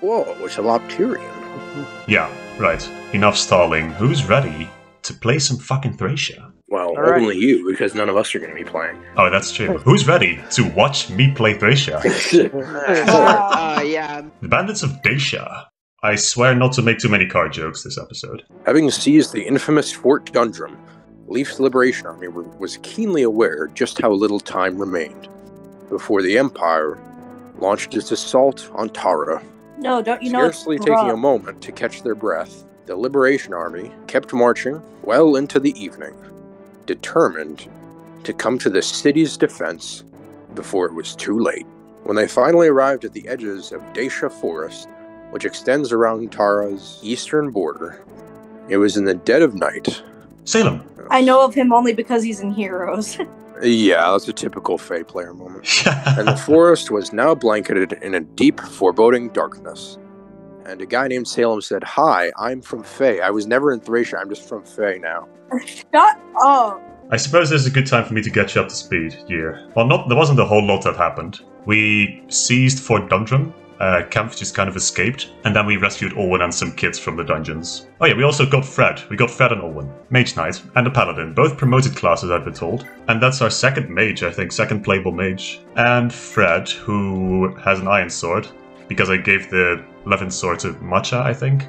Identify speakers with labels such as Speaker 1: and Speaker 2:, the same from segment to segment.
Speaker 1: Whoa, it's a Lopterian.
Speaker 2: Yeah, right. Enough stalling. Who's ready to play some fucking Thracia?
Speaker 1: Well,
Speaker 3: All right.
Speaker 1: only you, because none of us are going to be playing.
Speaker 2: Oh, that's true. Who's ready to watch me play Thracia?
Speaker 3: Yeah.
Speaker 2: The Bandits of Dacia. I swear not to make too many card jokes this episode.
Speaker 1: Having seized the infamous Fort Dundrum, Leaf's Liberation Army was keenly aware just how little time remained before the Empire launched its assault on Tahra.
Speaker 4: No, don't you know?
Speaker 1: Scarcely taking a moment to catch their breath, the Liberation Army kept marching well into the evening, determined to come to the city's defense before it was too late. When they finally arrived at the edges of Dacia Forest, which extends around Tahra's eastern border, it was in the dead of night.
Speaker 2: Salem.
Speaker 4: I know of him only because he's in Heroes.
Speaker 1: Yeah, that's a typical Fae player moment. And the forest was now blanketed in a deep, foreboding darkness. And a guy named Salem said, "Hi, I'm from Fae. I was never in Thracia, I'm just from Fae now."
Speaker 4: Shut up!
Speaker 2: I suppose this is a good time for me to get you up to speed here. Well, there wasn't a whole lot that happened. We seized Fort Dundrum. Kempf just kind of escaped, and then we rescued Olwen and some kids from the dungeons. Oh yeah, we also got Fred. We got Fred and Olwen. Mage Knight and a Paladin, both promoted classes I've been told. And that's our second mage, I think, second playable mage. And Fred, who has an iron sword, because I gave the 11th sword to Matcha, I think.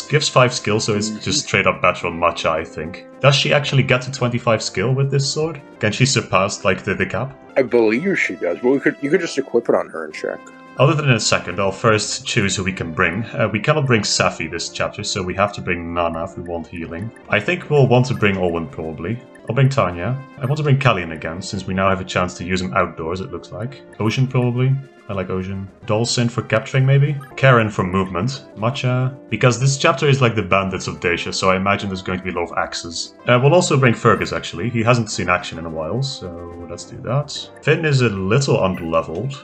Speaker 2: Gives 5 skill, so it's just straight up better on Matcha, I think. Does she actually get to 25 skill with this sword? Can she surpass, like, the cap?
Speaker 1: I believe she does, but you could just equip it on her and check.
Speaker 2: I'll do that in a second. I'll first choose who we can bring. We cannot bring Safi this chapter, so we have to bring Nana if we want healing. I think we'll want to bring Olwen, probably. I'll bring Tanya. I want to bring Kallian again, since we now have a chance to use him outdoors, it looks like. Ocean, probably. I like Ocean. Dolcin for capturing, maybe? Karen for movement. Matcha. Because this chapter is like the Bandits of Dacia, so I imagine there's going to be a lot of axes. We'll also bring Fergus, actually. He hasn't seen action in a while, so let's do that. Finn is a little underleveled,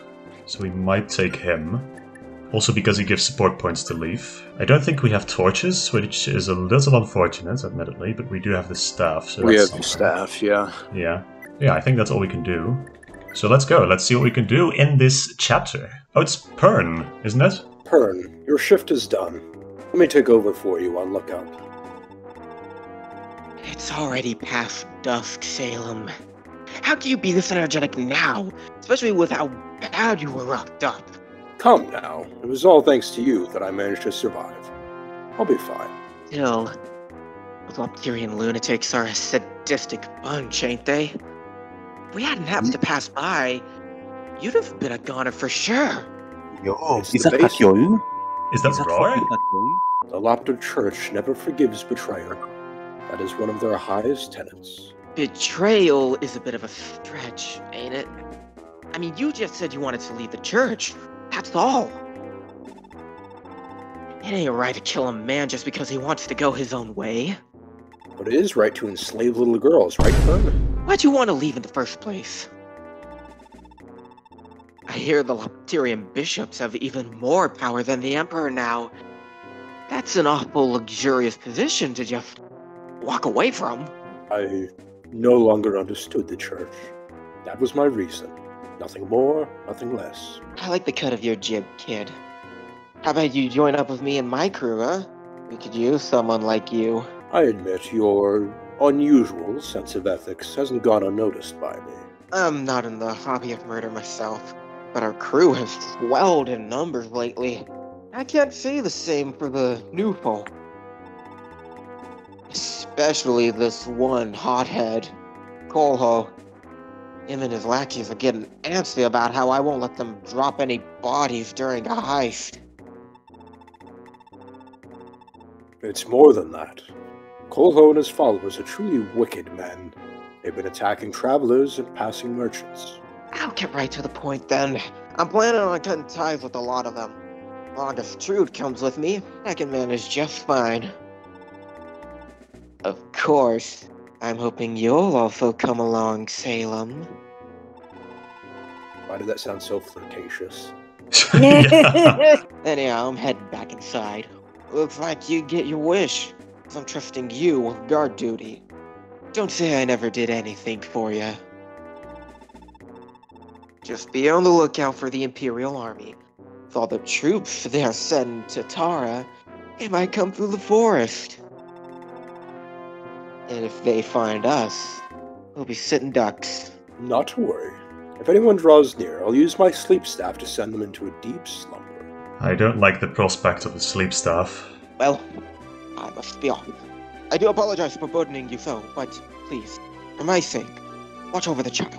Speaker 2: so we might take him. Also because he gives support points to Leaf. I don't think we have torches, which is a little unfortunate, admittedly, but we do have the staff. So
Speaker 1: we
Speaker 2: that's
Speaker 1: have the staff, yeah.
Speaker 2: Yeah, I think that's all we can do. So let's go. Let's see what we can do in this chapter. Oh, it's Pern, isn't it?
Speaker 5: Pern, your shift is done. Let me take over for you on lookout.
Speaker 3: It's already past dusk, Salem. How can you be this energetic now? Especially with how bad you were rocked up.
Speaker 5: Come now. It was all thanks to you that I managed to survive. I'll be fine.
Speaker 3: Still, those Lopterian lunatics are a sadistic bunch, ain't they? If we hadn't happened to pass by, you'd have been a goner for sure.
Speaker 6: Yo,
Speaker 5: It's
Speaker 6: is
Speaker 5: the
Speaker 6: that
Speaker 5: basic-
Speaker 6: Hakyoyu?
Speaker 2: Is that Roy?
Speaker 6: fucking Hakyoyu?
Speaker 5: The Lopter Church never forgives betrayal. That is one of their highest tenets.
Speaker 3: Betrayal is a bit of a stretch, ain't it? I mean, you just said you wanted to leave the church. That's all. It ain't right to kill a man just because he wants to go his own way.
Speaker 5: But it is right to enslave little girls, right, Pern?
Speaker 3: Why'd you want to leave in the first place? I hear the Lopterian bishops have even more power than the Emperor now. That's an awful luxurious position to just walk away from.
Speaker 5: I no longer understood the church. That was my reason. Nothing more, nothing less.
Speaker 3: I like the cut of your jib, kid. How about you join up with me and my crew, huh? We could use someone like you.
Speaker 5: I admit your unusual sense of ethics hasn't gone unnoticed by me.
Speaker 3: I'm not in the hobby of murder myself, but our crew has swelled in numbers lately. I can't say the same for the new folk. Especially this one hothead, Kolho. Him and his lackeys are getting antsy about how I won't let them drop any bodies during a heist.
Speaker 5: It's more than that. Kolho and his followers are truly wicked men. They've been attacking travelers and passing merchants.
Speaker 3: I'll get right to the point then. I'm planning on cutting ties with a lot of them. As long as Trude comes with me, I can manage just fine. Of course, I'm hoping you'll also come along, Salem.
Speaker 5: Why did that sound so flirtatious?
Speaker 2: Yeah.
Speaker 3: Anyhow, I'm heading back inside. Looks like you get your wish. 'Cause I'm trusting you with guard duty. Don't say I never did anything for you. Just be on the lookout for the Imperial Army. If with all the troops they're sending to Tahra, they might come through the forest. And if they find us, we'll be sitting ducks.
Speaker 5: Not to worry. If anyone draws near, I'll use my sleep staff to send them into a deep slumber.
Speaker 2: I don't like the prospect of the sleep staff.
Speaker 3: Well, I must be off. I do apologize for burdening you so, but please, for my sake, watch over the child.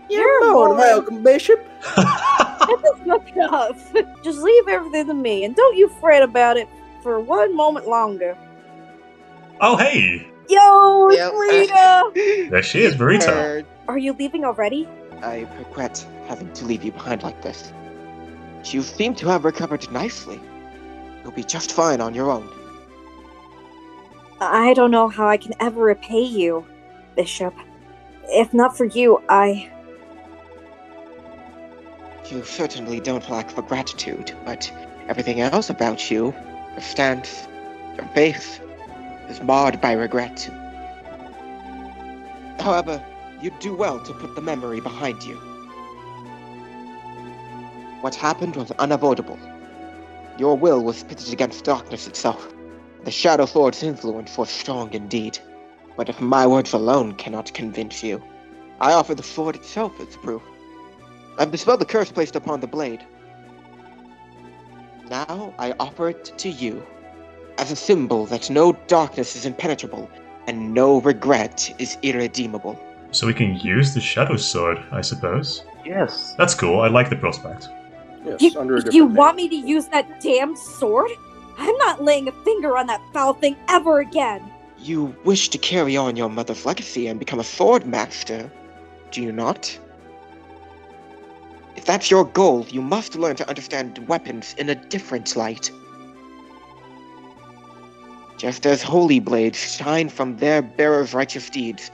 Speaker 4: You're more
Speaker 5: welcome, Bishop.
Speaker 4: Shut the fuck up. Just leave everything to me, and don't you fret about it for one moment longer.
Speaker 2: Oh, hey!
Speaker 4: Yo,
Speaker 3: Yep.
Speaker 4: Rita!
Speaker 2: There she is, Marita.
Speaker 4: Are you leaving already?
Speaker 3: I regret having to leave you behind like this. You seem to have recovered nicely. You'll be just fine on your own.
Speaker 4: I don't know how I can ever repay you, Bishop. If not for you,
Speaker 3: You certainly don't lack for gratitude, but everything else about you, your stance, your faith, is marred by regret. However, you'd do well to put the memory behind you. What happened was unavoidable. Your will was pitted against darkness itself. The Shadow Lord's influence was strong indeed. But if my words alone cannot convince you, I offer the sword itself as proof. I've dispelled the curse placed upon the blade. Now I offer it to you, as a symbol that no darkness is impenetrable, and no regret is irredeemable.
Speaker 2: So we can use the Shadow Sword, I suppose.
Speaker 6: Yes.
Speaker 2: That's cool, I like the prospect.
Speaker 5: Yes, under a different
Speaker 4: You
Speaker 5: name.
Speaker 4: want me to use that damn sword? I'm not laying a finger on that foul thing ever again.
Speaker 3: You wish to carry on your mother's legacy and become a sword master, do you not? If that's your goal, you must learn to understand weapons in a different light. Just as holy blades shine from their bearer's righteous deeds,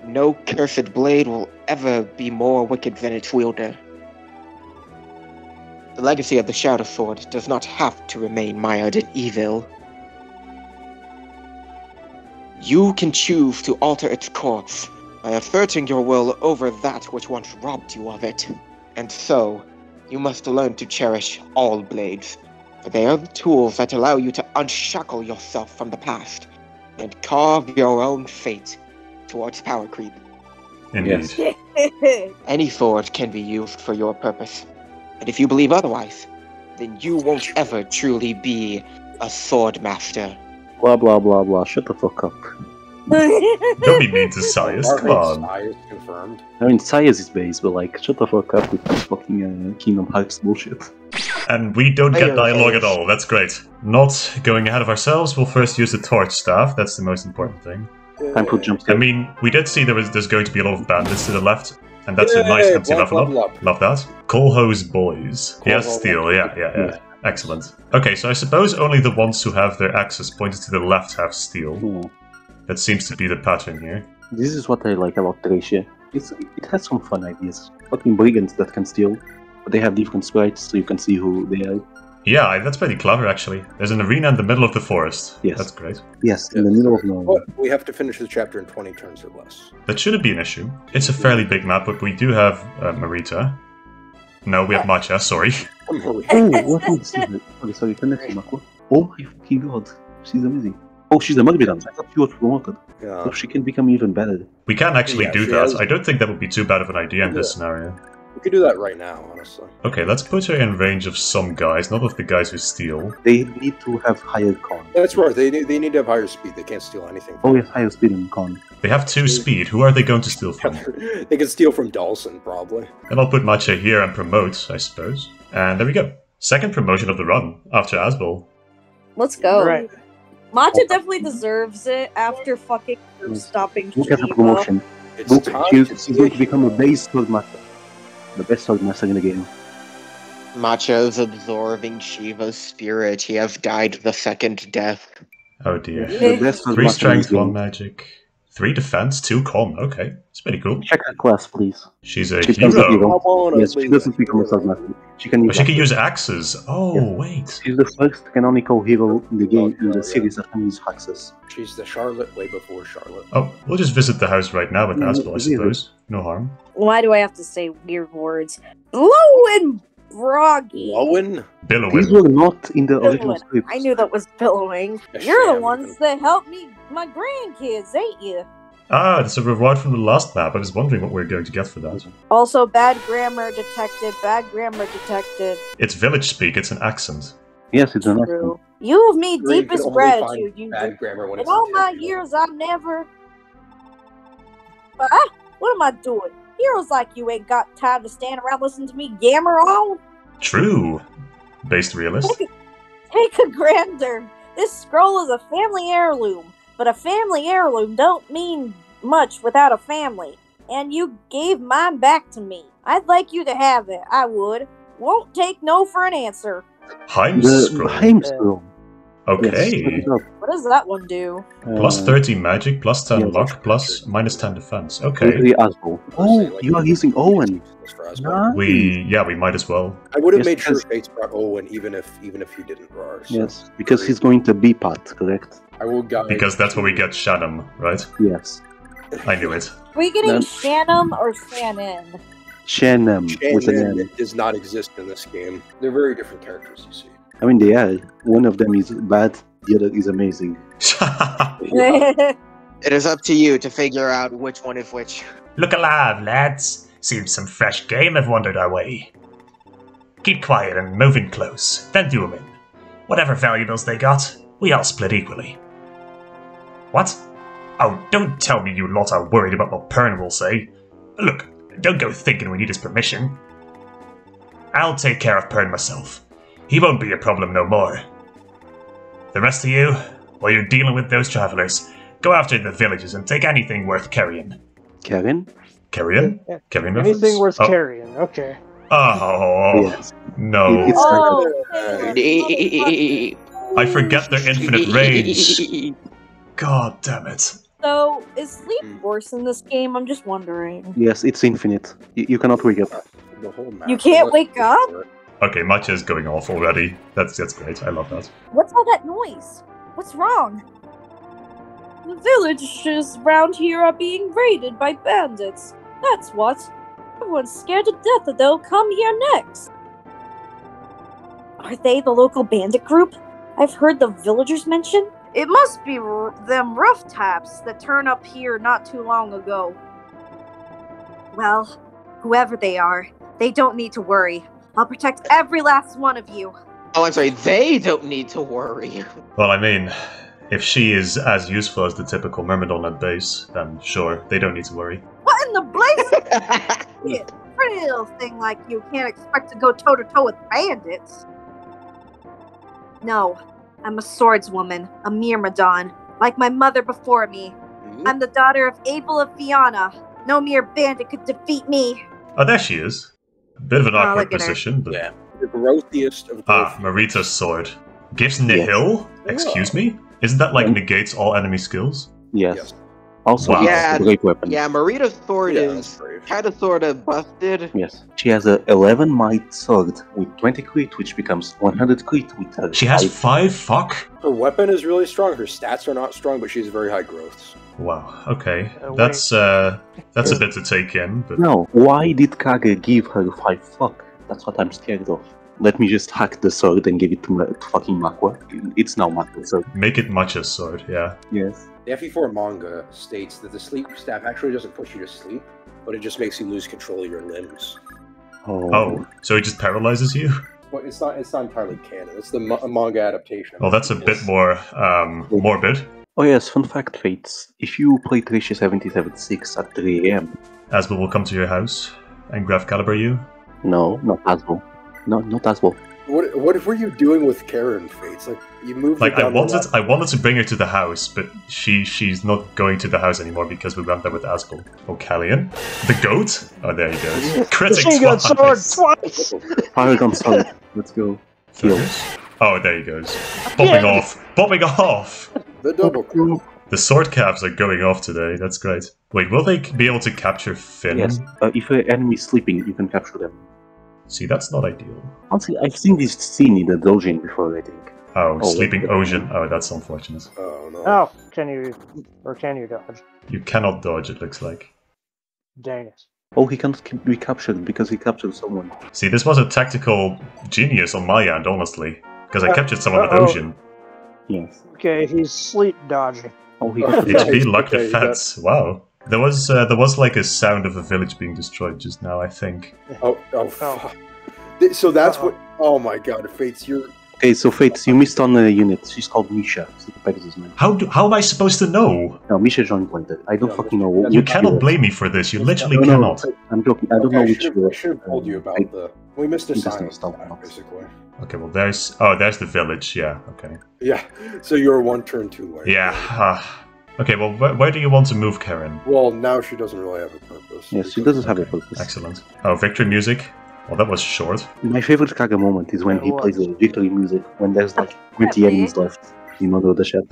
Speaker 3: no cursed blade will ever be more wicked than its wielder. The legacy of the Shadow Sword does not have to remain mired in evil. You can choose to alter its course by asserting your will over that which once robbed you of it. And so, you must learn to cherish all blades, for they are the tools that allow you to unshackle yourself from the past and carve your own fate towards power creep.
Speaker 2: Indeed.
Speaker 6: Yes.
Speaker 3: Any sword can be used for your purpose, and if you believe otherwise, then you won't ever truly be a sword master.
Speaker 6: Blah blah blah blah. Shut the fuck up.
Speaker 2: Don't be mean to Sias, come on.
Speaker 5: Sias confirmed.
Speaker 6: I mean, Sias is base, but like, shut the fuck up with this fucking Kingdom Hearts bullshit.
Speaker 2: And we don't get
Speaker 3: Fire
Speaker 2: dialogue at
Speaker 3: Emblem.
Speaker 2: all, that's great. Not going ahead of ourselves, we'll first use the torch staff, that's the most important thing.
Speaker 6: Time for jump
Speaker 2: I
Speaker 6: scare.
Speaker 2: mean, we did see there's going to be a lot of bandits to the left, and that's a
Speaker 5: Yay,
Speaker 2: nice empty
Speaker 5: blah,
Speaker 2: level
Speaker 5: blah,
Speaker 2: up. Love that. Coalhose boys. Yes,
Speaker 5: Coalhose
Speaker 2: steel,
Speaker 5: boys.
Speaker 2: yeah. Excellent. Okay, so I suppose only the ones who have their axes pointed to the left have steel.
Speaker 6: Yeah.
Speaker 2: That seems to be the pattern here.
Speaker 6: This is what I like about Thracia. It has some fun ideas. Fucking brigands that can steal, but they have different sprites, so you can see who they are.
Speaker 2: Yeah, that's pretty clever actually. There's an arena in the middle of the forest.
Speaker 6: Yes.
Speaker 2: That's great.
Speaker 6: Yes, in the middle of nowhere.
Speaker 5: But we have to finish the chapter in 20 turns or less.
Speaker 2: That shouldn't be an issue. It's a fairly big map, but we do have Marita. No, we have Matcha, sorry.
Speaker 6: Oh, what is this? Sorry, finish Mako. Oh my fucking god, she's amazing. Oh, she's a Mugbiran. I thought she was promoted.
Speaker 5: Yeah.
Speaker 6: So she can become even better.
Speaker 2: We can actually
Speaker 5: Yeah,
Speaker 2: do
Speaker 5: she
Speaker 2: that.
Speaker 5: has-
Speaker 2: I don't think that would be too bad of an idea in this
Speaker 5: Yeah.
Speaker 2: scenario.
Speaker 5: We could do that right now, honestly.
Speaker 2: Okay, let's put her in range of some guys, not of the guys who steal.
Speaker 6: They need to have higher con.
Speaker 5: That's right. They need to have higher speed. They can't steal anything.
Speaker 6: Oh, yes, higher speed and con.
Speaker 2: They have 2 speed. Who are they going to steal from?
Speaker 5: They can steal from Dawson, probably.
Speaker 2: And I'll put Matcha here and promote, I suppose. And there we go. Second promotion of the run, after Asbel.
Speaker 4: Let's go.
Speaker 7: Right.
Speaker 4: Matcha definitely deserves it after fucking stopping
Speaker 6: Look at the
Speaker 4: Shiva.
Speaker 6: promotion.
Speaker 5: It's
Speaker 6: Look,
Speaker 5: time
Speaker 6: she's
Speaker 5: to
Speaker 6: going to become a base sword master. The best sword master in the game.
Speaker 3: Matcha is absorbing Shiva's spirit. He has died the second death.
Speaker 2: Oh dear.
Speaker 6: The best sword
Speaker 2: 3
Speaker 6: master in the
Speaker 2: strength, 1
Speaker 6: game.
Speaker 2: magic. 3 defense, 2 con. Okay, it's pretty cool.
Speaker 6: Check her class, please.
Speaker 2: She's a
Speaker 6: She becomes a
Speaker 2: hero.
Speaker 6: hero.
Speaker 5: Come on,
Speaker 6: Yes, she doesn't become a sword master. She can
Speaker 2: Oh,
Speaker 6: use
Speaker 2: she can
Speaker 6: axes.
Speaker 2: use axes. Oh,
Speaker 6: Yeah.
Speaker 2: wait.
Speaker 6: She's the first canonical hero in the game in the series that can use axes.
Speaker 5: She's the Charlotte way before Charlotte.
Speaker 2: Oh, we'll just visit the house right now with
Speaker 6: Yeah,
Speaker 2: Asbel, I
Speaker 6: really.
Speaker 2: suppose. No harm.
Speaker 4: Why do I have to say weird words? Lo and Froggy.
Speaker 5: Owen?
Speaker 6: These
Speaker 2: Billowing.
Speaker 6: were not in the original
Speaker 4: Billowing.
Speaker 6: script.
Speaker 4: I knew that was billowing.
Speaker 5: A
Speaker 4: You're the
Speaker 5: sham.
Speaker 4: ones that helped me, my grandkids, ain't you?
Speaker 2: Ah, it's a reward from the last map. I was wondering what we were going to get for that.
Speaker 4: Also, bad grammar detected. Bad grammar detected.
Speaker 2: It's village speak, it's an accent.
Speaker 6: Yes, it's an accent.
Speaker 4: True. You have me
Speaker 5: Green can
Speaker 4: deepest
Speaker 5: only
Speaker 4: gratitude.
Speaker 5: find
Speaker 4: You
Speaker 5: bad grammar when
Speaker 4: in
Speaker 5: it's
Speaker 4: all my
Speaker 5: intentional.
Speaker 4: years, I never. What am I doing? Heroes like you ain't got time to stand around listening to me yammer on.
Speaker 2: True. Based realist.
Speaker 4: Take a grander. This scroll is a family heirloom, but a family heirloom don't mean much without a family. And you gave mine back to me. I'd like you to have it. I would. Won't take no for an answer.
Speaker 2: Heim's
Speaker 6: The
Speaker 2: scroll.
Speaker 6: Heimscroll.
Speaker 2: Okay.
Speaker 6: Yes, look it
Speaker 4: What does that one do?
Speaker 6: up.
Speaker 2: Plus 30 magic, plus 10
Speaker 6: yeah,
Speaker 2: luck, plus minus 10 defense. Okay.
Speaker 6: Totally Asbo. Oh, you are using Owen. Nice.
Speaker 2: We might as well.
Speaker 5: I would have
Speaker 6: Yes,
Speaker 5: made sure
Speaker 6: because-
Speaker 5: Fates brought Owen even if you didn't draw her. So
Speaker 6: Yes, because he's going to be part, correct?
Speaker 5: I will guide.
Speaker 2: Because that's where we get Shannon, right?
Speaker 6: Yes.
Speaker 2: I knew it.
Speaker 4: Are we getting
Speaker 6: Then-
Speaker 4: Shannon or Shannon?
Speaker 6: Shannon with an
Speaker 5: Shannon
Speaker 6: N.
Speaker 5: does not exist in this game. They're very different characters, you see.
Speaker 6: I mean, they are. One of them is bad, the other is amazing.
Speaker 3: It is up to you to figure out which one is which.
Speaker 7: Look alive, lads. Seems some fresh game have wandered our way. Keep quiet and moving close, then do 'em in. Whatever valuables they got, we all split equally. What? Oh, don't tell me you lot are worried about what Pern will say. Look, don't go thinking we need his permission. I'll take care of Pern myself. He won't be a problem no more. The rest of you, while you're dealing with those travelers, go after the villages and take anything worth carrying.
Speaker 6: Karen?
Speaker 2: Carrying?
Speaker 8: Yeah,
Speaker 2: Carrying
Speaker 8: Anything
Speaker 2: reference?
Speaker 8: worth
Speaker 2: Oh.
Speaker 8: carrying, okay.
Speaker 2: Oh,
Speaker 6: Yes.
Speaker 2: no.
Speaker 6: It's
Speaker 4: Oh,
Speaker 2: I forget their infinite range. God damn it.
Speaker 4: so is sleep worse in this game? I'm just wondering.
Speaker 6: Yes, it's infinite. You cannot wake up.
Speaker 5: The whole map.
Speaker 4: You can't wake up?
Speaker 2: Okay, Matcha is going off already. That's great. I love that.
Speaker 4: What's all that noise? What's wrong? The villages around here are being raided by bandits. That's what. Everyone's scared to death that they'll come here next. Are they the local bandit group I've heard the villagers mention? It must be them rough taps that turned up here not too long ago. Well, whoever they are, they don't need to worry. I'll protect every last one of you.
Speaker 3: Oh, I'm sorry, they don't need to worry.
Speaker 2: Well, I mean, if she is as useful as the typical Myrmidon at base, then sure, they don't need to worry.
Speaker 4: What in the blaze? Pretty little thing like you can't expect to go toe-to-toe with bandits. No, I'm a swordswoman, a Myrmidon, like my mother before me. I'm the daughter of Abel of Fianna. No mere bandit could defeat me.
Speaker 2: Oh, there she is. A bit of an
Speaker 4: Oh,
Speaker 2: awkward
Speaker 4: look at her.
Speaker 2: position, but...
Speaker 5: Yeah. The growthiest of
Speaker 2: Ah,
Speaker 5: growth.
Speaker 2: Marita's sword. Gives nihil? Excuse me? Isn't that like negates all enemy skills?
Speaker 6: Yes.
Speaker 5: Yes.
Speaker 6: Also,
Speaker 2: Wow.
Speaker 6: it's
Speaker 3: Yeah,
Speaker 6: a great weapon.
Speaker 3: Yeah, Marita's sword
Speaker 5: Yeah, that's
Speaker 3: is
Speaker 5: brave.
Speaker 3: kind of sort of busted.
Speaker 6: Yes. She has a 11 might sword with 20 crit, which becomes 100 crit with her.
Speaker 2: She has
Speaker 6: five.
Speaker 2: 5? Fuck?
Speaker 5: Her weapon is really strong. Her stats are not strong, but she has very high growths.
Speaker 2: Wow, okay.
Speaker 8: Wait.
Speaker 2: That's a bit to take in, but...
Speaker 6: No, why did Kage give her 5 fuck? That's what I'm scared of. Let me just hack the sword and give it to fucking Makwa. It's now Makwa's sword.
Speaker 2: Make it Matcha's sword, yeah.
Speaker 6: Yes.
Speaker 5: The FE4 manga states that the sleep staff actually doesn't put you to sleep, but it just makes you lose control of your limbs.
Speaker 2: Oh, so it just paralyzes you?
Speaker 5: But it's not entirely canon. It's the manga adaptation.
Speaker 2: Well, that's a bit more morbid.
Speaker 6: Oh yes, fun fact, Fates. If you play Thracia 7076 at 3 AM,
Speaker 2: Asbel will come to your house and grab caliber you.
Speaker 6: no, not Asbo. No, not Asbo.
Speaker 5: What were you doing with Karen, Fates? Like you moved. her
Speaker 2: Like I
Speaker 5: down the
Speaker 2: wanted to bring her to the house, but she's not going to the house anymore because we went there with Asbel. Oh, Callian? The goat? Oh, there he goes. Critic
Speaker 8: Machine gun
Speaker 2: twice.
Speaker 8: sword twice!
Speaker 6: Paragon sword. Let's go. Heal.
Speaker 2: Oh, there he goes. Popping off. Popping off!
Speaker 5: The double kill.
Speaker 2: The sword caps are going off today. That's great. Wait, will they be able to capture Finn?
Speaker 6: Yes. If an enemy is sleeping, you can capture them.
Speaker 2: See, that's not ideal.
Speaker 6: Honestly, I've seen this scene in the doujin before, I think.
Speaker 2: Oh,
Speaker 6: Oh,
Speaker 2: sleeping
Speaker 6: wait.
Speaker 2: ocean. Oh, that's unfortunate.
Speaker 5: Oh no.
Speaker 8: Oh, can you dodge?
Speaker 2: You cannot dodge, it looks like.
Speaker 8: Dang it.
Speaker 6: Oh, he can't be captured because he captured someone.
Speaker 2: See, this was a tactical genius on my end, honestly. Because I captured someone with Ocean.
Speaker 6: Yes.
Speaker 8: Okay, he's sleep dodging.
Speaker 6: Oh, he
Speaker 2: HP luck defense. Wow. There was like a sound of a village being destroyed just now, I think.
Speaker 5: Fuck. So that's what... Oh my god, Fates, you're...
Speaker 6: Okay, so Fates, you missed on a unit. She's called Misha. She's the Pegasus man.
Speaker 2: How am I supposed to know?
Speaker 6: No, Misha joined later. I don't fucking know.
Speaker 2: You cannot blame me for this. You literally
Speaker 6: No,
Speaker 2: cannot.
Speaker 6: I'm joking. I don't know which...
Speaker 5: I should have told you about the... We missed a sign, basically.
Speaker 2: Okay, well there's the village. Yeah. Okay.
Speaker 5: Yeah. So you're one turn too late.
Speaker 2: Yeah. Okay. Well, where do you want to move, Karen?
Speaker 5: Well, now she doesn't really have a purpose.
Speaker 6: Yes, she doesn't have a purpose.
Speaker 2: Excellent. Oh, victory music. Well, that was short.
Speaker 6: My favorite Kaga moment is when he plays the victory music when there's like 20 enemies left. You know the shadow.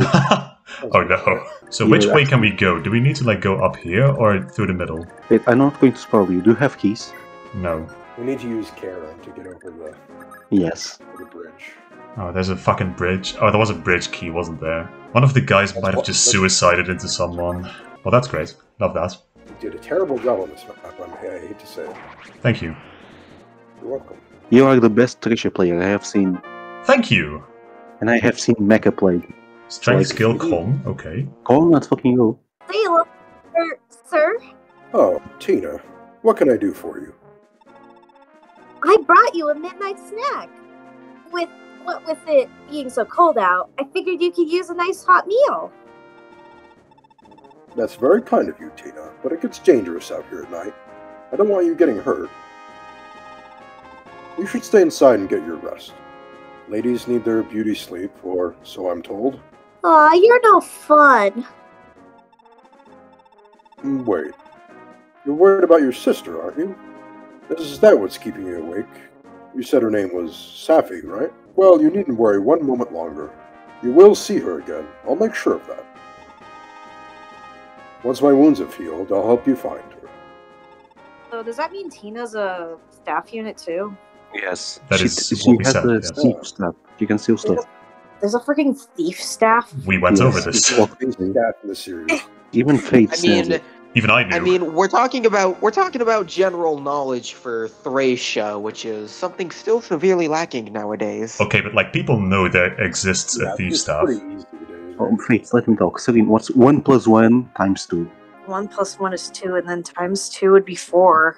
Speaker 2: Oh no. So which way can we go? Do we need to like go up here or through the middle?
Speaker 6: Wait, I'm not going to spoil you. Do you have keys?
Speaker 2: No.
Speaker 5: We need to use Karen to get over the...
Speaker 6: Yes.
Speaker 5: The bridge.
Speaker 2: Oh, there's a fucking bridge. Oh, there was a bridge key, wasn't there? One of the guys might have just suicided into someone. Well, that's great. Love that.
Speaker 5: You did a terrible job on this map, I hate to say it.
Speaker 2: Thank you.
Speaker 5: You're welcome.
Speaker 6: You are the best Thracia player I have seen.
Speaker 2: Thank you!
Speaker 6: And I have seen Mecha play.
Speaker 2: Strength,
Speaker 6: Like-
Speaker 2: skill, calm. Okay.
Speaker 6: Calm, let's fucking go.
Speaker 4: Salem, sir,
Speaker 5: Oh, Tina, what can I do for you?
Speaker 4: I brought you a midnight snack. With it being so cold out, I figured you could use a nice hot meal.
Speaker 5: That's very kind of you, Tina, but it gets dangerous out here at night. I don't want you getting hurt. You should stay inside and get your rest. Ladies need their beauty sleep, or so I'm told.
Speaker 4: Aw, you're no fun.
Speaker 5: Wait. You're worried about your sister, aren't you? Is that what's keeping you awake? You said her name was Safi, right? Well, you needn't worry one moment longer. You will see her again. I'll make sure of that. Once my wounds have healed, I'll help you find her.
Speaker 4: So does that mean Tina's a staff unit too?
Speaker 6: Yes.
Speaker 2: That
Speaker 6: she,
Speaker 2: is
Speaker 6: she
Speaker 2: what we
Speaker 6: has
Speaker 2: said,
Speaker 6: the
Speaker 2: yes.
Speaker 6: thief stuff. She can steal stuff.
Speaker 4: There's a freaking thief staff?
Speaker 2: We went over this.
Speaker 5: Staff in the series.
Speaker 6: Even Fate
Speaker 3: I
Speaker 6: says
Speaker 3: mean,
Speaker 6: it.
Speaker 2: Even I knew.
Speaker 3: I mean, we're talking about general knowledge for Thracia, which is something still severely lacking nowadays.
Speaker 2: Okay, but like people know there exists a thief
Speaker 5: it's
Speaker 2: staff.
Speaker 5: pretty easy today.
Speaker 6: Oh, Fate, let me talk. Celine, what's 1 + 1 × 2?
Speaker 4: 1 + 1 is 2, and then times 2 would be 4.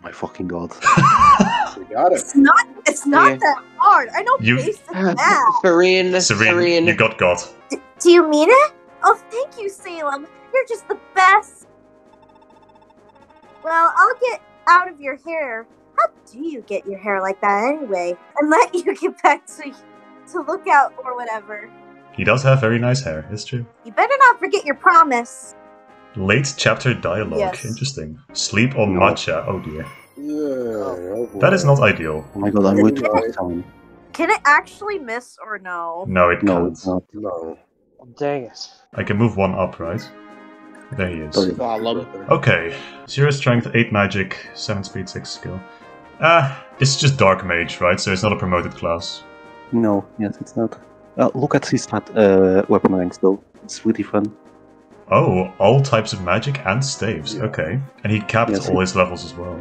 Speaker 6: My fucking god.
Speaker 5: You got it.
Speaker 4: It's not
Speaker 3: Yeah.
Speaker 4: that hard. I know
Speaker 2: You-
Speaker 4: basic math.
Speaker 2: Serene, you got got.
Speaker 4: Do you mean it? Oh, thank you, Salem. You're just the best. Well, I'll get out of your hair. How do you get your hair like that anyway? And let you get back to lookout or whatever.
Speaker 2: He does have very nice hair, it's true.
Speaker 4: You better not forget your promise.
Speaker 2: Late chapter dialogue,
Speaker 4: Yes.
Speaker 2: Interesting. Sleep on
Speaker 6: No.
Speaker 2: matcha, oh dear.
Speaker 5: Yeah.
Speaker 2: That is not ideal.
Speaker 6: Oh my god, I'm with you. Time.
Speaker 4: Can it actually miss or no?
Speaker 2: No, it
Speaker 6: No,
Speaker 2: can't.
Speaker 6: it's not.
Speaker 5: No.
Speaker 8: Dang it.
Speaker 2: I can move one up, right? There he is.
Speaker 6: Sorry.
Speaker 2: Okay. 0 strength, 8 magic, 7 speed, 6 skill. It's just dark mage, right? So it's not a promoted class.
Speaker 6: No, yes, it's not. Look at his weapon ranks though. It's pretty fun.
Speaker 2: Oh, all types of magic and staves.
Speaker 5: Yeah.
Speaker 2: Okay. And he capped
Speaker 6: Yes.
Speaker 2: all his levels as well.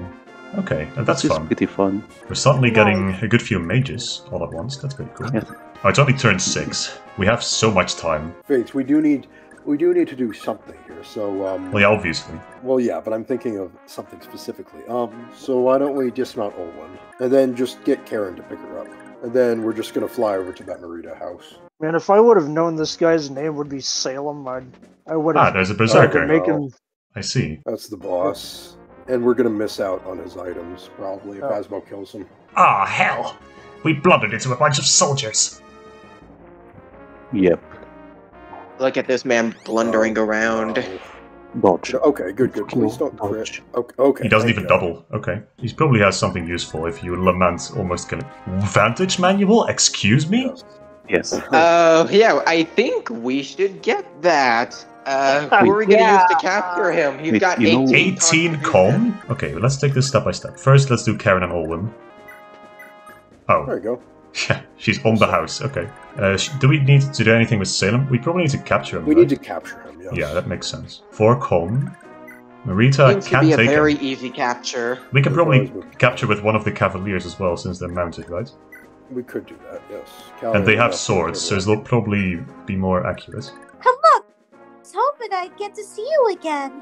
Speaker 2: Okay, that's
Speaker 6: It's
Speaker 2: fun.
Speaker 6: pretty fun.
Speaker 2: We're suddenly getting a good few mages all at once. That's pretty cool.
Speaker 6: Yes.
Speaker 2: Oh, it's only turn 6. We have so much time.
Speaker 5: Fates, we do need to do something here. So
Speaker 2: Well, yeah, obviously.
Speaker 5: well, yeah, but I'm thinking of something specifically. So why don't we dismount Olwen and then just get Karen to pick her up, and then we're just gonna fly over to that Narita house.
Speaker 8: Man, if I would have known this guy's name would be Salem, I would have
Speaker 2: There's a
Speaker 8: tried to
Speaker 2: berserker.
Speaker 8: make him.
Speaker 2: I see.
Speaker 5: That's the boss, and we're gonna miss out on his items probably if Asmo kills him.
Speaker 7: Ah, hell! We blundered into a bunch of soldiers.
Speaker 6: Yep.
Speaker 3: Look at this man blundering around.
Speaker 6: Dodge.
Speaker 5: Okay, good. Please don't crit. Okay.
Speaker 2: He doesn't
Speaker 5: thank
Speaker 2: even
Speaker 5: you.
Speaker 2: double. Okay. He probably has something useful if you lament almost killing. Vantage manual? Excuse me?
Speaker 5: Yes.
Speaker 6: Yes.
Speaker 3: Yeah, I think we should get that. Who are we gonna use to capture him? He's
Speaker 6: Wait,
Speaker 3: got
Speaker 6: you know-
Speaker 2: 18 con? Okay, well, let's take this step by step. First, let's do Karen and Olwen.
Speaker 5: There
Speaker 2: Oh,
Speaker 5: you go.
Speaker 2: yeah, she's on the house. Okay. Do we need to do anything with Salem? We probably need to capture him.
Speaker 5: We
Speaker 2: right?
Speaker 5: need to capture him. Yes.
Speaker 2: Yeah, that makes sense. 4 con. Marita
Speaker 3: Seems to
Speaker 2: can
Speaker 3: be a
Speaker 2: take
Speaker 3: very
Speaker 2: him.
Speaker 3: easy capture.
Speaker 2: We can probably capture with one of the cavaliers as well, since they're mounted, right?
Speaker 5: We could do that, yes.
Speaker 2: And they have swords, so they'll probably be more accurate.
Speaker 4: Come look! I was hoping I'd get to see you again.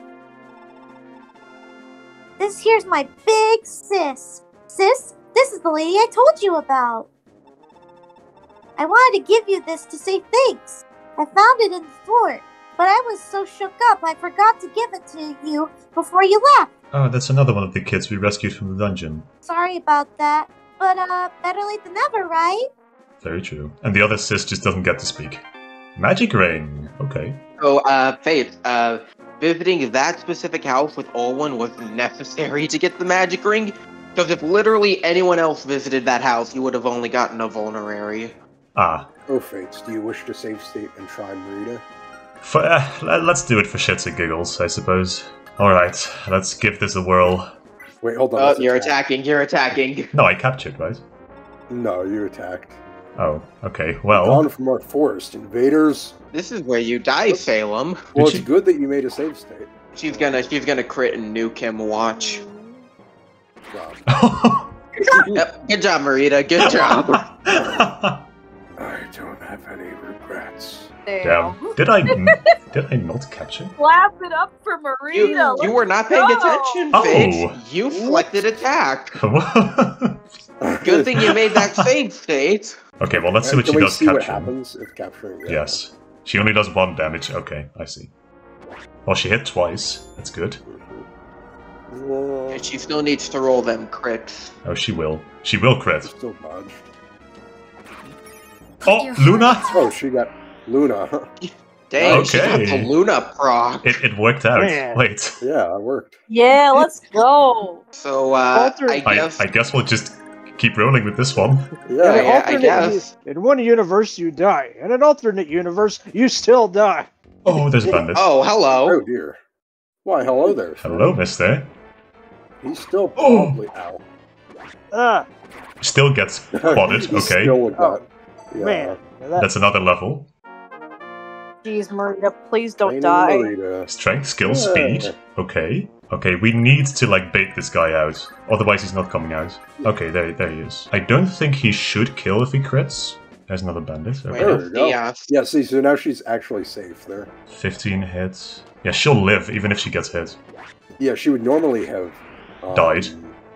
Speaker 4: This here's my big sis. Sis, this is the lady I told you about. I wanted to give you this to say thanks. I found it in the fort, but I was so shook up I forgot to give it to you before you left.
Speaker 2: Oh, that's another one of the kids we rescued from the dungeon.
Speaker 4: Sorry about that, but better late than never, right?
Speaker 2: Very true. And the other sis just doesn't get to speak. Magic ring. Okay.
Speaker 3: So, Faith, visiting that specific house with Olwen was necessary to get the magic ring, because if literally anyone else visited that house, you would have only gotten a vulnerary.
Speaker 2: Ah.
Speaker 5: Oh, Fates, do you wish to save state and try Marita?
Speaker 2: Let's do it for shits and giggles, I suppose. Alright, let's give this a whirl.
Speaker 5: Wait, hold on.
Speaker 3: Oh, you're attacking, you're attacking.
Speaker 2: No, I captured, right?
Speaker 5: No, you attacked.
Speaker 2: Oh, okay, well...
Speaker 5: Gone from our forest, invaders.
Speaker 3: This is where you die, Salem.
Speaker 5: Well, it's good that you made a save state.
Speaker 3: She's gonna crit and nuke him, watch.
Speaker 5: Wow.
Speaker 3: Yep, good job, Marita, good job.
Speaker 5: I don't have any regrets.
Speaker 2: Damn. Did I not capture?
Speaker 9: Clap it up for Marita.
Speaker 3: You were not paying attention,
Speaker 2: Oh.
Speaker 3: Faith. You selected attack. Good thing you made that save state.
Speaker 2: Okay, well, let's see what
Speaker 5: Can
Speaker 2: she
Speaker 5: we
Speaker 2: does
Speaker 5: see
Speaker 2: capture.
Speaker 5: what happens if capturing? Yeah.
Speaker 2: Yes. She only does 1 damage. Okay, I see. Well, she hit twice. That's good.
Speaker 3: And she still needs to roll them crits.
Speaker 2: Oh, she will. She will crit.
Speaker 5: Still dodged.
Speaker 2: Oh, Luna!
Speaker 5: Oh, she got Luna.
Speaker 3: Dang, she
Speaker 2: Okay.
Speaker 3: got the Luna proc.
Speaker 2: It worked out.
Speaker 8: Man.
Speaker 2: Wait.
Speaker 5: Yeah, it worked.
Speaker 9: Yeah, let's go.
Speaker 3: So,
Speaker 8: Walter-
Speaker 3: I guess...
Speaker 2: I guess we'll just keep rolling with this one.
Speaker 5: Yeah.
Speaker 8: In an
Speaker 3: I
Speaker 8: alternate
Speaker 3: guess.
Speaker 8: In one universe, you die. In an alternate universe, you still die.
Speaker 2: Oh, there's a bandit.
Speaker 3: Oh, hello.
Speaker 5: Oh dear. Why, hello there. friend.
Speaker 2: Hello, mister.
Speaker 5: He's still probably out.
Speaker 8: Ah,
Speaker 2: Still gets spotted.
Speaker 5: He's
Speaker 2: Okay.
Speaker 5: Still with
Speaker 8: Oh,
Speaker 5: that. Yeah.
Speaker 8: man. That,
Speaker 2: That's another level.
Speaker 9: Jeez, Marita, please don't
Speaker 5: Training
Speaker 9: die.
Speaker 5: Marita.
Speaker 2: Strength, skill,
Speaker 5: Yeah.
Speaker 2: speed. Okay. Okay, we need to, like, bait this guy out. Otherwise he's not coming out. Okay, there he is. I don't think he should kill if he crits. There's another bandit. Okay.
Speaker 5: There we go.
Speaker 3: Yeah.
Speaker 5: Yeah, see, so now she's actually safe there.
Speaker 2: 15 hits. Yeah, she'll live even if she gets hit.
Speaker 5: Yeah, she would normally have...
Speaker 2: Died.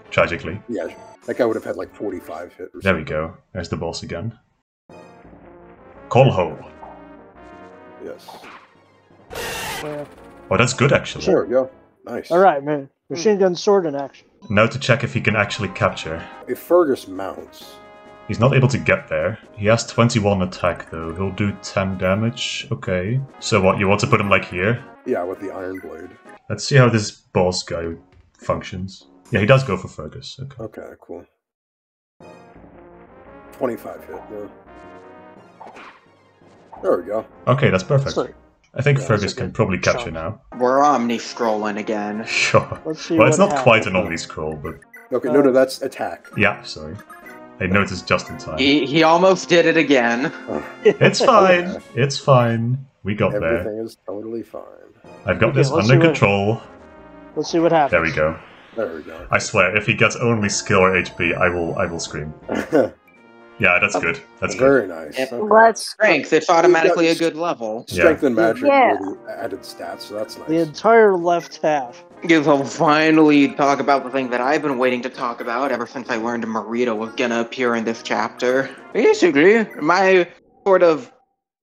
Speaker 2: Tragically.
Speaker 5: Yeah, that guy would have had like 45 hit. Or
Speaker 2: There we go. There's the boss again. Colho.
Speaker 5: Yes.
Speaker 8: yeah.
Speaker 2: Oh, that's good actually.
Speaker 5: Sure, yeah. Nice.
Speaker 8: All right, man. Machine gun sword in action.
Speaker 2: Now to check if he can actually capture.
Speaker 5: If Fergus mounts...
Speaker 2: He's not able to get there. He has 21 attack though. He'll do 10 damage. Okay. So what, you want to put him like here?
Speaker 5: Yeah, with the Iron Blade.
Speaker 2: Let's see how this boss guy functions. Yeah, he does go for Fergus. Okay.
Speaker 5: Okay, cool. 25 hit, yeah. There we go.
Speaker 2: Okay, that's perfect.
Speaker 8: Sorry.
Speaker 2: I think
Speaker 5: Yeah,
Speaker 2: Fergus
Speaker 8: that's a
Speaker 2: can
Speaker 8: good
Speaker 2: probably capture
Speaker 8: shot.
Speaker 2: now.
Speaker 3: We're omni-scrolling again.
Speaker 2: Sure.
Speaker 8: Let's see
Speaker 2: Well, it's
Speaker 8: what
Speaker 2: not quite
Speaker 8: happens.
Speaker 2: an omni scroll, but
Speaker 5: Okay, no, that's attack.
Speaker 2: yeah, sorry. I noticed just in time.
Speaker 3: He almost did it again.
Speaker 2: It's fine. It's fine. We got there.
Speaker 5: Everything is totally fine.
Speaker 2: I've got
Speaker 8: Okay,
Speaker 2: this
Speaker 8: let's
Speaker 2: under
Speaker 8: see what-
Speaker 2: control.
Speaker 8: Let's see what happens.
Speaker 2: There we go.
Speaker 5: There we go.
Speaker 2: I swear, if he gets only skill or HP, I will scream. Yeah, that's good. That's good.
Speaker 5: Very nice.
Speaker 3: Yep.
Speaker 5: Okay.
Speaker 9: Let's.
Speaker 3: Strength, it's automatically a good level.
Speaker 5: Strength and magic
Speaker 9: Yeah.
Speaker 5: were the added stats, so that's
Speaker 8: The
Speaker 5: nice.
Speaker 8: entire left half.
Speaker 3: You will finally talk about the thing that I've been waiting to talk about ever since I learned Marita was gonna appear in this chapter. Basically, my sort of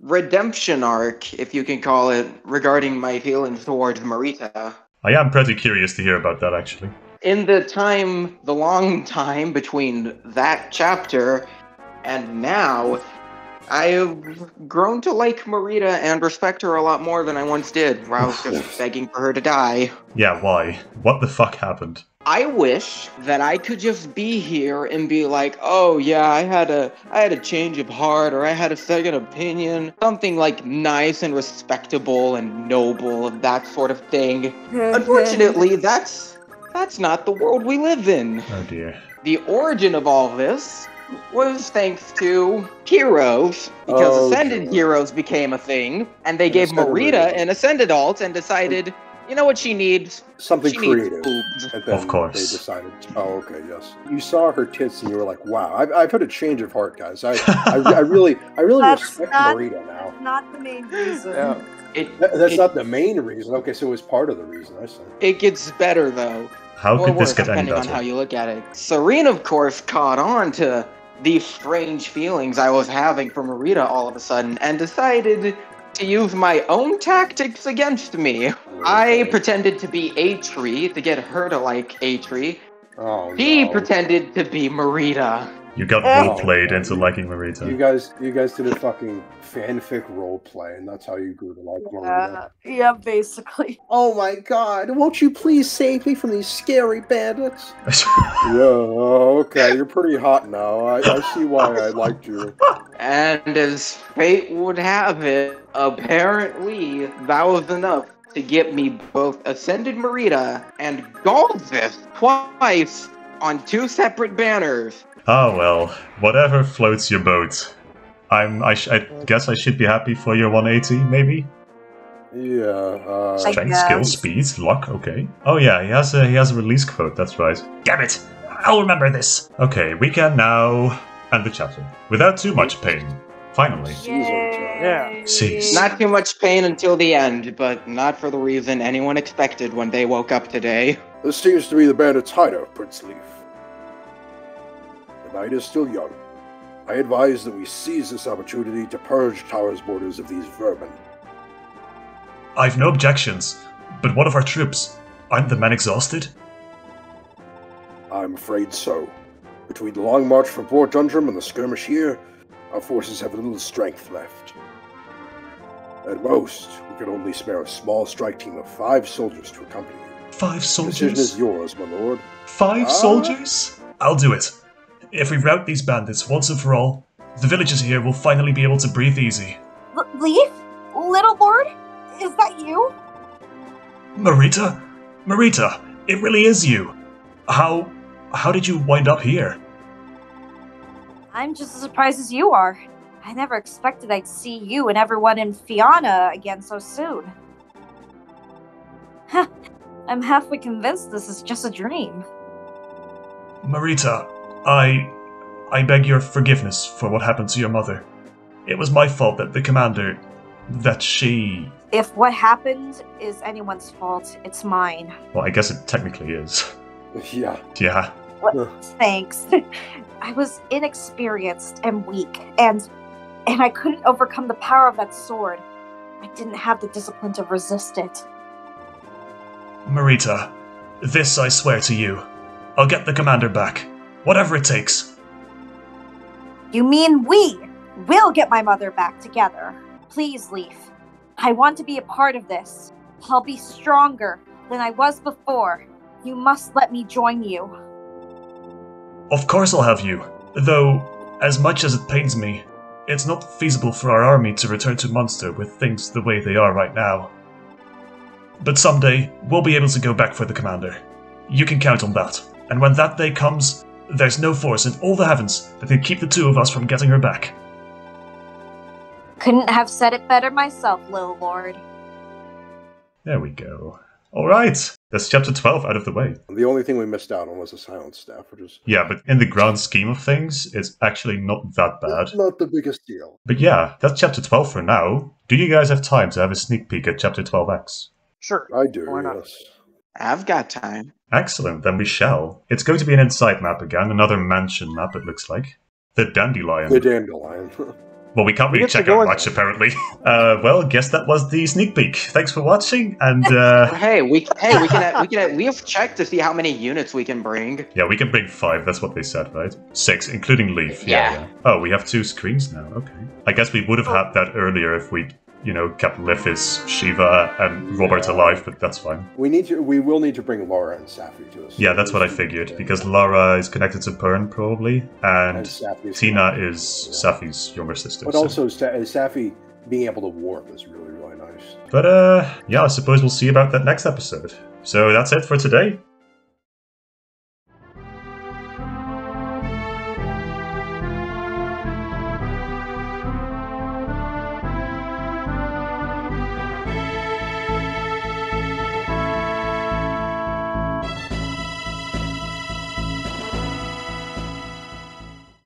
Speaker 3: redemption arc, if you can call it, regarding my feelings towards Marita.
Speaker 2: I am pretty curious to hear about that, actually.
Speaker 3: In the long time between that chapter and now, I've grown to like Marita and respect her a lot more than I once did, where I was just begging for her to die.
Speaker 2: Yeah, why? What the fuck happened?
Speaker 3: I wish that I could just be here and be like, oh yeah, I had a change of heart, or I had a second opinion, something like nice and respectable and noble, that sort of thing. Unfortunately, that's not the world we live in.
Speaker 2: Oh dear.
Speaker 3: The origin of all this was thanks to heroes, because
Speaker 5: Oh,
Speaker 3: Ascended
Speaker 5: sure.
Speaker 3: heroes became a thing, and they gave
Speaker 5: Ascended
Speaker 3: Marita
Speaker 5: heroes.
Speaker 3: an Ascended alt and decided, You know what she needs?
Speaker 5: Something
Speaker 3: She needs
Speaker 5: creative.
Speaker 3: boobs.
Speaker 5: And then
Speaker 2: Of course.
Speaker 5: They decided. Oh, okay, yes. You saw her tits and you were like, "Wow, I've had a change of heart, guys. I really
Speaker 4: That's
Speaker 5: respect
Speaker 4: not-
Speaker 5: Marita now."
Speaker 4: Not the main reason.
Speaker 3: No,
Speaker 5: That's not the main reason. Okay, so it was part of the reason. I see.
Speaker 3: It gets better though.
Speaker 2: How
Speaker 3: Or
Speaker 2: could this
Speaker 3: worse,
Speaker 2: get any
Speaker 3: depending on how
Speaker 2: better?
Speaker 3: you look at it. Serene, of course, caught on to these strange feelings I was having for Marita all of a sudden and decided to use my own tactics against me. I pretended to be Atri to get her to like Atri.
Speaker 5: Oh,
Speaker 3: He
Speaker 5: no.
Speaker 3: pretended to be Marita.
Speaker 2: You got
Speaker 5: Oh,
Speaker 2: role-played
Speaker 5: man.
Speaker 2: into liking Marita.
Speaker 5: You guys did a fucking fanfic role play, and that's how you grew to like Marita.
Speaker 4: Yeah, basically.
Speaker 5: Oh my god, won't you please save me from these scary bandits? Yeah, okay, you're pretty hot now. I see why I liked you.
Speaker 3: And as fate would have it, apparently that was enough to get me both Ascended Marita and Galvis twice on 2 separate banners.
Speaker 2: Oh well, whatever floats your boat. I guess I should be happy for your 180, maybe?
Speaker 5: Yeah,
Speaker 2: Strength,
Speaker 4: guess.
Speaker 2: skill, speed, luck, okay. Oh yeah, he has a release quote, that's right.
Speaker 7: Damn it! I'll remember this.
Speaker 2: Okay, we can now end the chapter. Without too much pain. Finally.
Speaker 8: Yeah.
Speaker 2: Cease.
Speaker 3: Not too much pain until the end, but not for the reason anyone expected when they woke up today.
Speaker 5: this seems to be the bandits' hideout, Prince Leaf. The night is still young. I advise that we seize this opportunity to purge Tahra's borders of these vermin.
Speaker 7: I've no objections, but what of our troops? Aren't the men exhausted?
Speaker 5: I'm afraid so. Between the long march from Fort Dundrum and the skirmish here, our forces have little strength left. At most, we can only spare a small strike team of 5 soldiers to accompany you.
Speaker 7: 5
Speaker 5: The decision
Speaker 7: soldiers?
Speaker 5: is yours, my lord.
Speaker 7: 5 soldiers? I'll do it. If we rout these bandits once and for all, the villagers here will finally be able to breathe easy.
Speaker 4: Leaf? Little Lord? Is that you?
Speaker 7: Marita? Marita, it really is you. How did you wind up here?
Speaker 4: I'm just as surprised as you are. I never expected I'd see you and everyone in Fianna again so soon. I'm halfway convinced this is just a dream.
Speaker 7: Marita, I beg your forgiveness for what happened to your mother. It was my fault that the commander, that she...
Speaker 4: If what happened is anyone's fault, it's mine.
Speaker 2: Well, I guess it technically is.
Speaker 5: Yeah.
Speaker 2: Yeah.
Speaker 4: Thanks. I was inexperienced and weak, and I couldn't overcome the power of that sword. I didn't have the discipline to resist it.
Speaker 7: Marita, this I swear to you. I'll get the commander back. Whatever it takes.
Speaker 4: You mean we will get my mother back together? Please, Leaf. I want to be a part of this. I'll be stronger than I was before. You must let me join you.
Speaker 7: Of course I'll have you. Though, as much as it pains me, it's not feasible for our army to return to Munster with things the way they are right now. But someday, we'll be able to go back for the commander. You can count on that. And when that day comes, there's no force in all the heavens that can keep the 2 of us from getting her back.
Speaker 4: Couldn't have said it better myself, little lord.
Speaker 2: There we go. Alright, that's chapter 12 out of the way.
Speaker 5: The only thing we missed out on was the silence staff, which is
Speaker 2: Yeah, but in the grand scheme of things, it's actually not that bad.
Speaker 5: not the biggest deal.
Speaker 2: But yeah, that's chapter 12 for now. Do you guys have time to have a sneak peek at chapter 12X?
Speaker 8: Sure.
Speaker 5: I do,
Speaker 8: Why not?
Speaker 5: yes.
Speaker 3: I've got time.
Speaker 2: Excellent, then we shall. It's going to be an inside map again, another mansion map it looks like. The Dandelion.
Speaker 5: The dandelion.
Speaker 2: Well, we can't
Speaker 8: We
Speaker 2: really
Speaker 8: get to
Speaker 2: check
Speaker 8: go
Speaker 2: out
Speaker 8: in
Speaker 2: much,
Speaker 8: there.
Speaker 2: apparently. Well, guess that was the sneak peek. Thanks for watching, and
Speaker 3: We have checked to see how many units we can bring.
Speaker 2: yeah, we can bring 5, that's what they said, right? 6, including Leaf.
Speaker 3: Yeah.
Speaker 2: Oh, we have 2 screens now, okay. I guess we would have had that earlier if we'd, kept Lithis, Shiva, and Robert alive, but that's fine.
Speaker 5: We will need to bring Laura and Safi to us.
Speaker 2: Yeah, that's what I figured, because Lara is connected to Pern, probably, and
Speaker 5: Safi
Speaker 2: Tina is Safi's younger sister.
Speaker 5: But
Speaker 2: so-
Speaker 5: also, Safi being able to warp is really, really nice.
Speaker 2: But, yeah, I suppose we'll see about that next episode. So that's it for today.